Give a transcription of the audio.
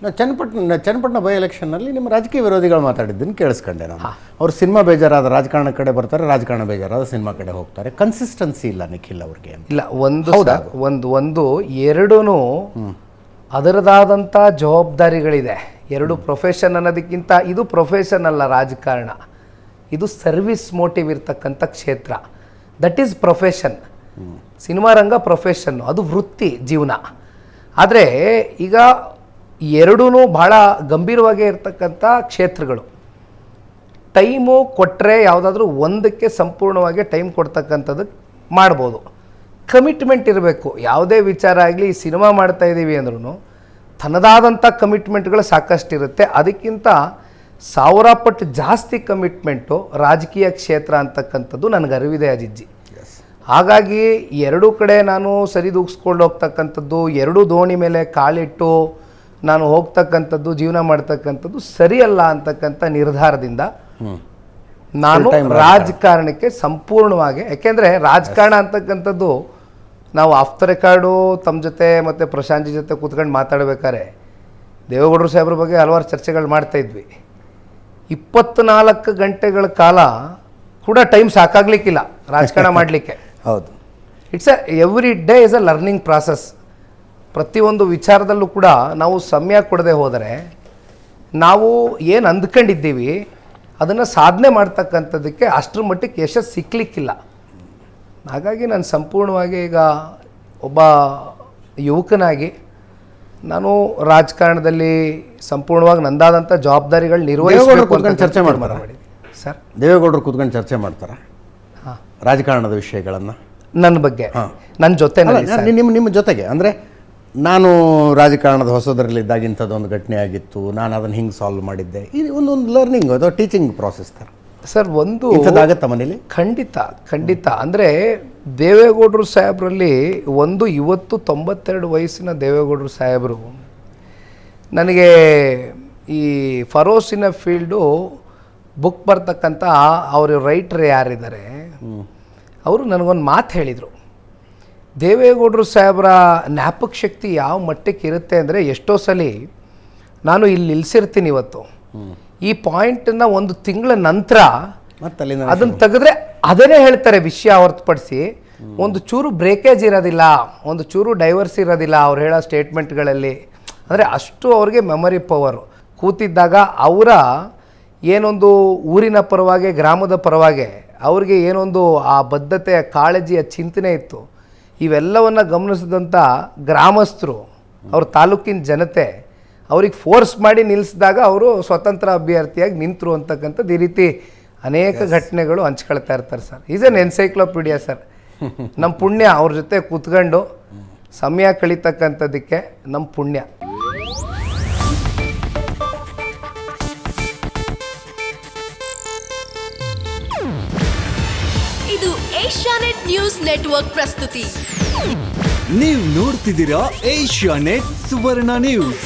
Channapatna by ಎಲೆಕ್ಷನ್ನಲ್ಲಿ ನಿಮ್ಮ ರಾಜಕೀಯ ವಿರೋಧಿಗಳು ಮಾತಾಡಿದ್ದನ್ನು ಕೇಳಿಸ್ಕೊಂಡೆ ನಾನು. ಅವರು ಸಿನಿಮಾ ಬೇಜಾರಾದ ರಾಜಕಾರಣ ಕಡೆ ಬರ್ತಾರೆ, ರಾಜಕಾರಣ ಬೇಜಾರಾದ ಸಿನಿಮಾ ಕಡೆ ಹೋಗ್ತಾರೆ. ಕನ್ಸಿಸ್ಟೆನ್ಸಿ ಇಲ್ಲ ನಿಖಿಲ್ ಅವ್ರಿಗೆ. ಇಲ್ಲ, ಒಂದು ಎರಡೂ ಅದರದಾದಂಥ ಜವಾಬ್ದಾರಿಗಳಿದೆ. ಎರಡು ಪ್ರೊಫೆಷನ್ ಅನ್ನೋದಕ್ಕಿಂತ ಇದು ಪ್ರೊಫೆಷನ್ ಅಲ್ಲ, ರಾಜಕಾರಣ ಇದು ಸರ್ವಿಸ್ ಮೋಟಿವ್ ಇರ್ತಕ್ಕಂಥ ಕ್ಷೇತ್ರ. That is profession. Cinema Ranga profession, ಅದು ವೃತ್ತಿ ಜೀವನ. ಆದರೆ ಈಗ ಎರಡೂ ಭಾಳ ಗಂಭೀರವಾಗಿ ಇರ್ತಕ್ಕಂಥ ಕ್ಷೇತ್ರಗಳು. ಟೈಮು ಕೊಟ್ಟರೆ ಯಾವುದಾದ್ರೂ ಒಂದಕ್ಕೆ ಸಂಪೂರ್ಣವಾಗಿ ಟೈಮ್ ಕೊಡ್ತಕ್ಕಂಥದ್ದಕ್ಕೆ ಮಾಡ್ಬೋದು. ಕಮಿಟ್ಮೆಂಟ್ ಇರಬೇಕು. ಯಾವುದೇ ವಿಚಾರ ಆಗಲಿ, ಸಿನಿಮಾ ಮಾಡ್ತಾ ಇದ್ದೀವಿ ಅಂದ್ರೂ ತನ್ನದಾದಂಥ ಕಮಿಟ್ಮೆಂಟ್ಗಳು ಸಾಕಷ್ಟಿರುತ್ತೆ. ಅದಕ್ಕಿಂತ 1000 ಪಟ್ಟು ಜಾಸ್ತಿ ಕಮಿಟ್ಮೆಂಟು ರಾಜಕೀಯ ಕ್ಷೇತ್ರ ಅಂತಕ್ಕಂಥದ್ದು ನನಗೆ ಅರಿವಿದೆ ಅಜಿಜ್ಜಿ. ಹಾಗಾಗಿ ಎರಡೂ ಕಡೆ ನಾನು ಸರಿದೂಗಿಸ್ಕೊಂಡು ಹೋಗ್ತಕ್ಕಂಥದ್ದು, ಎರಡೂ ದೋಣಿ ಮೇಲೆ ಕಾಲಿಟ್ಟು ನಾನು ಹೋಗ್ತಕ್ಕಂಥದ್ದು, ಜೀವನ ಮಾಡ್ತಕ್ಕಂಥದ್ದು ಸರಿಯಲ್ಲ ಅಂತಕ್ಕಂಥ ನಿರ್ಧಾರದಿಂದ ನಾನು ರಾಜಕಾರಣಕ್ಕೆ ಸಂಪೂರ್ಣವಾಗಿ, ಯಾಕೆಂದರೆ ರಾಜಕಾರಣ ಅಂತಕ್ಕಂಥದ್ದು ನಾವು ಆಫ್ ದ ರೆಕಾರ್ಡು ತಮ್ಮ ಜೊತೆ ಮತ್ತು ಪ್ರಶಾಂತ್ ಜೊತೆ ಕೂತ್ಕೊಂಡು ಮಾತಾಡಬೇಕಾದ್ರೆ ದೇವೇಗೌಡರು ಸಾಹೇಬ್ರ ಬಗ್ಗೆ ಹಲವಾರು ಚರ್ಚೆಗಳು ಮಾಡ್ತಾಯಿದ್ವಿ. 24 ಗಂಟೆಗಳ ಕಾಲ ಕೂಡ ಟೈಮ್ ಸಾಕಾಗಲಿಕ್ಕಿಲ್ಲ ರಾಜಕಾರಣ ಮಾಡಲಿಕ್ಕೆ. ಹೌದು, it's every day is a learning process. ಪ್ರತಿಯೊಂದು ವಿಚಾರದಲ್ಲೂ ಕೂಡ ನಾವು ಸಮಯ ಕೊಡದೆ ಹೋದರೆ ನಾವು ಏನು ಅಂದ್ಕೊಂಡಿದ್ದೀವಿ ಅದನ್ನು ಸಾಧನೆ ಮಾಡ್ತಕ್ಕಂಥದ್ದಕ್ಕೆ ಅಷ್ಟರ ಮಟ್ಟಿಗೆ ಯಶಸ್ಸು ಸಿಕ್ಕಲಿಕ್ಕಿಲ್ಲ. ಹಾಗಾಗಿ ನಾನು ಸಂಪೂರ್ಣವಾಗಿ ಈಗ ಒಬ್ಬ ಯುವಕನಾಗಿ ನಾನು ರಾಜಕಾರಣದಲ್ಲಿ ಸಂಪೂರ್ಣವಾಗಿ ನಂದಾದಂಥ ಜವಾಬ್ದಾರಿಗಳು ನಿರ್ವಹಿಸಬೇಕು ಅಂತ ಚರ್ಚೆ ಮಾಡ್ತಾರೆ ಸರ್. ದೇವೇಗೌಡರು ಕೂತ್ಕೊಂಡು ಚರ್ಚೆ ಮಾಡ್ತಾರೆ ರಾಜಕಾರಣದ ವಿಷಯಗಳನ್ನು ನನ್ನ ಬಗ್ಗೆ, ನನ್ನ ಜೊತೆ ನಿಮ್ಮ ಜೊತೆಗೆ. ಅಂದರೆ ನಾನು ರಾಜಕಾರಣದ ಹೊಸದರಲ್ಲಿದ್ದಾಗ ಇಂಥದ್ದೊಂದು ಘಟನೆ ಆಗಿತ್ತು, ನಾನು ಅದನ್ನು ಹಿಂಗೆ ಸಾಲ್ವ್ ಮಾಡಿದ್ದೆ, ಇದು ಒಂದೊಂದು ಲರ್ನಿಂಗ್ ಅಥವಾ ಟೀಚಿಂಗ್ ಪ್ರಾಸೆಸ್ ಥರ ಸರ್. ಒಂದು ಇಂಥದ್ದಾಗತ್ತ ಮನೇಲಿ ಖಂಡಿತ. ಅಂದರೆ ದೇವೇಗೌಡರು ಸಾಹೇಬರಲ್ಲಿ ಇವತ್ತು 92 ವಯಸ್ಸಿನ ದೇವೇಗೌಡರು ಸಾಹೇಬರು ನನಗೆ ಈ ಫರೋಸಿನ ಫೀಲ್ಡು ಬುಕ್ ಬರ್ತಕ್ಕಂಥ ಅವರು ರೈಟರ್ ಯಾರಿದ್ದಾರೆ ಅವರು ನನಗೊಂದು ಮಾತು ಹೇಳಿದರು. ದೇವೇಗೌಡರು ಸಾಹೇಬರ ಜ್ಞಾಪಕ ಶಕ್ತಿ ಯಾವ ಮಟ್ಟಕ್ಕೆ ಇರುತ್ತೆ ಅಂದರೆ, ಎಷ್ಟೋ ಸಲ ನಾನು ಇಲ್ಲಿ ನಿಲ್ಲಿಸಿರ್ತೀನಿ ಇವತ್ತು, ಈ ಪಾಯಿಂಟನ್ನು 1 ತಿಂಗಳ ನಂತರ ಅದನ್ನು ತೆಗೆದ್ರೆ ಅದನ್ನೇ ಹೇಳ್ತಾರೆ ವಿಷಯ ಹೊರತುಪಡಿಸಿ ಒಂದು ಚೂರು ಬ್ರೇಕೇಜ್ ಇರೋದಿಲ್ಲ, ಒಂದು ಚೂರು ಡೈವರ್ಸ್ ಇರೋದಿಲ್ಲ ಅವ್ರು ಹೇಳೋ ಸ್ಟೇಟ್ಮೆಂಟ್ಗಳಲ್ಲಿ. ಅಂದರೆ ಅಷ್ಟು ಅವ್ರಿಗೆ ಮೆಮೊರಿ ಪವರು. ಕೂತಿದ್ದಾಗ ಅವರ ಏನೊಂದು ಊರಿನ ಪರವಾಗಿ, ಗ್ರಾಮದ ಪರವಾಗಿ ಅವ್ರಿಗೆ ಏನೊಂದು ಆ ಬದ್ಧತೆಯ ಕಾಳಜಿಯ ಚಿಂತನೆ ಇತ್ತು, ಇವೆಲ್ಲವನ್ನು ಗಮನಿಸಿದಂಥ ಗ್ರಾಮಸ್ಥರು, ಅವ್ರ ತಾಲೂಕಿನ ಜನತೆ ಅವ್ರಿಗೆ ಫೋರ್ಸ್ ಮಾಡಿ ನಿಲ್ಲಿಸಿದಾಗ ಅವರು ಸ್ವತಂತ್ರ ಅಭ್ಯರ್ಥಿಯಾಗಿ ನಿಂತರು ಅಂತಕ್ಕಂಥದ್ದು. ಈ ರೀತಿ ಅನೇಕ ಘಟನೆಗಳು ಹಂಚ್ಕೊಳ್ತಾ ಇರ್ತಾರೆ sir. Is N encyclopaedia sir. ನಮ್ಮ ಪುಣ್ಯ ಅವ್ರ ಜೊತೆ ಕೂತ್ಕೊಂಡು ಸಮಯ ಕಳೀತಕ್ಕಂಥದ್ದಕ್ಕೆ ನಮ್ಮ ಪುಣ್ಯ. ಇದು ಏಷ್ಯಾನೆಟ್ ನ್ಯೂಸ್ ನೆಟ್ವರ್ಕ್ ಪ್ರಸ್ತುತಿ. ನೀವು ನೋಡ್ತಿದ್ದೀರಾ ಏಷ್ಯಾನೆಟ್ ಸುವರ್ಣ ನ್ಯೂಸ್.